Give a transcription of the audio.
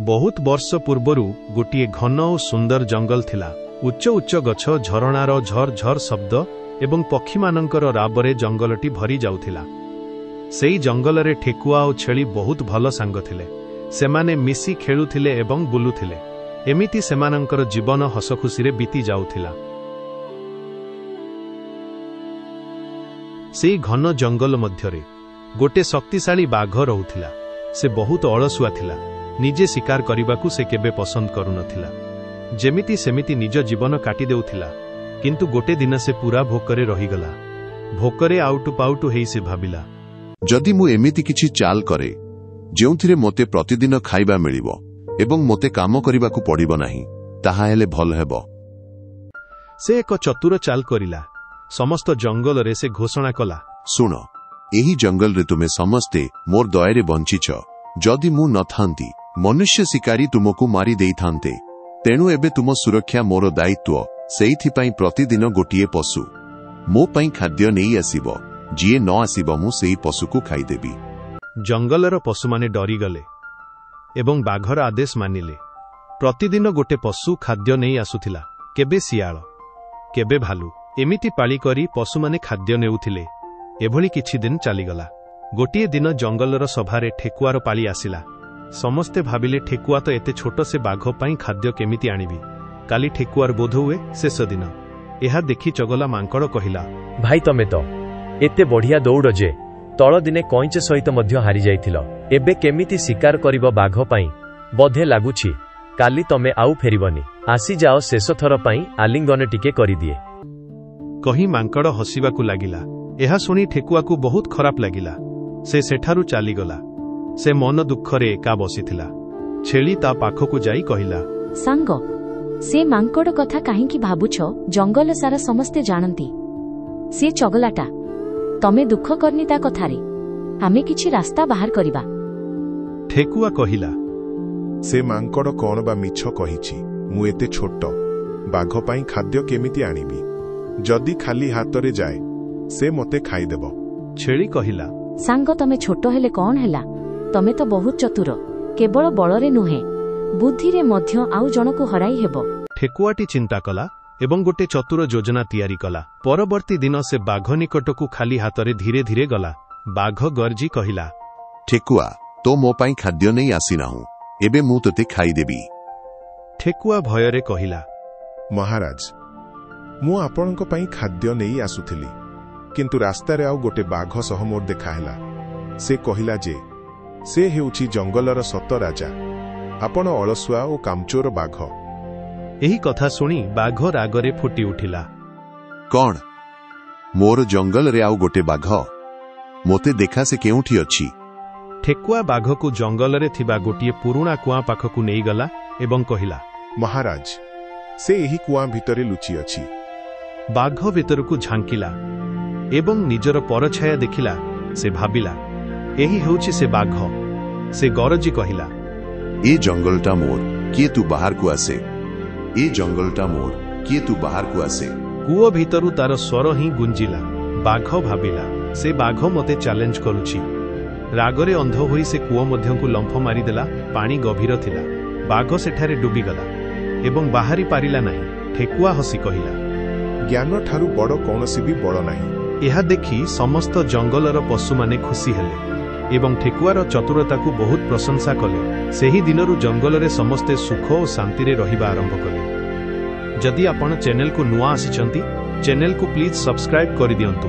बहुत वर्ष पूर्वरु गोटे घन और सुंदर जंगल थिला। उच्च उच्च गछ, झरणार झर झर शब्द एवं पक्षी मानकर राबरे जंगलटी भरी जाउथिला। सेई जंगल रे ठेकुआ और छेली बहुत भल सांग थिले। सेमाने मिसी खेलुथिले एवं बुलुथिले। एमिति सेमानंकर जीवन हसखुसी रे बीती जाउथिला। सेई घन जंगल मध्यरे गोटे शक्तिशाली बाघ रहुथिला। से बहुत अलसुआ थिला। निजे शिकार करने से केबे पसंद करुनथिला। जेमिति सेमिति निज जीवन काटी देउथिला। किंतु गोटे दिन से पूरा भोकरे रहीगला। भोकरे आउटु पाउटु हेई से भाबिला, जदि मु एमिति किछि चाल करे जेउथिरे मोते प्रतिदिन खाइबा मिलिबो एवं मोते काम करिबाकु पड़िबो नाही, ताहा हेले भल हेबो। से एक चतुर चाल करिला। समस्त जंगल रे से घोषणा कला, सुन, एही जंगल रे तुमे समस्ते मोर दयारे बंचिछ। जदि मु नथांती मनुष्य शिकारी तुमको मारी देई थांते। तेणु एबे तुम सुरक्षा मोर दायित्व। सेइथिपाई प्रतिदिन गोटिए पशु मो पई खाद्य नेई आसीबो। जिए न आसीबो मु सेई पशुको खाइदेबी। जंगलर पशु माने डरी गले एवं बाघर आदेश मानिले। प्रतिदिन गोटे पशु खाद्य नेई आसुथिला। केबे सियाळ, केबे भालू, एमिति पाली करी पशु माने खाद्य नेउथिले। एभली किछि दिन चलीगला। गोटिए दिन जंगलर सभारे ठेकुआर पाली आसिला। समस्ते भाबिले, ठेकुआ तो एते छोट, से बाघ पाई खाद्य केमिति आनिबी। काली ठेकुआर बोध हुए शेष दिन। एहा देखि चगला मांकड़ कहिला, भाई तमे तो एते बढ़िया दौड़ जे तळ दिने कइंच सहित मध्य हारि जाइथिलो। एबे केमिति शिकार करिवो बाघ पाई बधे लागुछि। काली तमे आउ फेरिबनी। आसी जाओ शेष थर पाई आलिंगन टिके करि दिए। कहि मांकड़ हसिबाकू लागिला। एहा सुनी ठेकुआकू बहुत खराप लागिला। से सेठारु चालीगला। से मन दुखरे एका बसिथिला। छेली ता पाखकू जाई कहिला, सांग, से मांकड़ कथा काहींकी भाबुछ? जंगल सारा समस्ते जानती से चगलाटा। तमे दुख करनी ता कथारे। आमे किछि रास्ता बाहर करिबा। ठेकुआ कहिला, से मांकड़ कोन बा मिछ कहिछि। मु एते छोट, बाघ पाई खाद्य केमिति आनिबी? जदि खाली हातरे जाए से मते खाइदेबो। छेली कहिला, सांग, तमे छोट हेले कौन हेला? तमे तो बहुत चतुर। केवल बलरे नुहे, बुद्धि रे मध्य आउ जनकु हराई हेबो। ठेकुआटी चिंता कला एवं गोटे चतुर योजना तैयारी कला। परवर्ती दिन से बाघ निकटकू खाली हातरे धीरे धीरे गला। बाघ गर्जी कहिला, ठेकुआ, तो मो पाई खाद्य नेई आसिनाहु। एबे मु तते खाइदेबी। ठेकुआ भयरे कहिला, महाराज, मु आपणक पाई खाद्य नेई आसुथिली, किंतु रास्तारे आउ गोटे बाघ सह मोर देखा हेला। से कहिला जे से हेउछि जंगलर सत राजा। आपण अलसुआ ओ कामचोर बाघ। एही कथा सुनी बाघ रागरे फुटी उठिला। कौन मोर जंगल रे आउ गोटे बाघ? मोते देखा से केउठी अछि? ठेकुआ बाघकू जंगल रे थिबा गोटिए पुरुणा कुआं पाखकू नेई गला एवं कहिला, महाराज, से एही कुआं भितरे लुचि अछि। बाघ भितरकू झांकिला एवं निजर परछाया देखिला। से भाबिला, एही हेउछि से बाघ। से गरजी कहिला, ए जंगलटा मोर, किए तू बाहर को आसे? ए जंगलटा मोर, किए तू बाहर को आसे? कुओ भितरु तार स्वर ही गुंजिला। बाघ भाबिला, से बाघ मते चैलेंज करुछि। रागरे अंध होई से कुओ मध्यकू लंफ मारिदेला। पानी गभीर थिला। बाघ सेठारे डुबिगला एवं बाहरी पारिला नाही। ठेकुआ हसी कहिला, ज्ञान ठारू बड़ कौनसी भी बड़ नाही। एहा देखि समस्त जंगलर पशु माने खुशी हेले एवं ठेकुआर चतुरताकू बहुत प्रशंसा कले। सेही दिनरु जंगल रे समस्ते सुख और शांति रे रहिबा आरंभ कले। जदि आपण चैनल को नुआ आसिचंती, चैनल को प्लीज सब्सक्राइब करि दियंतु।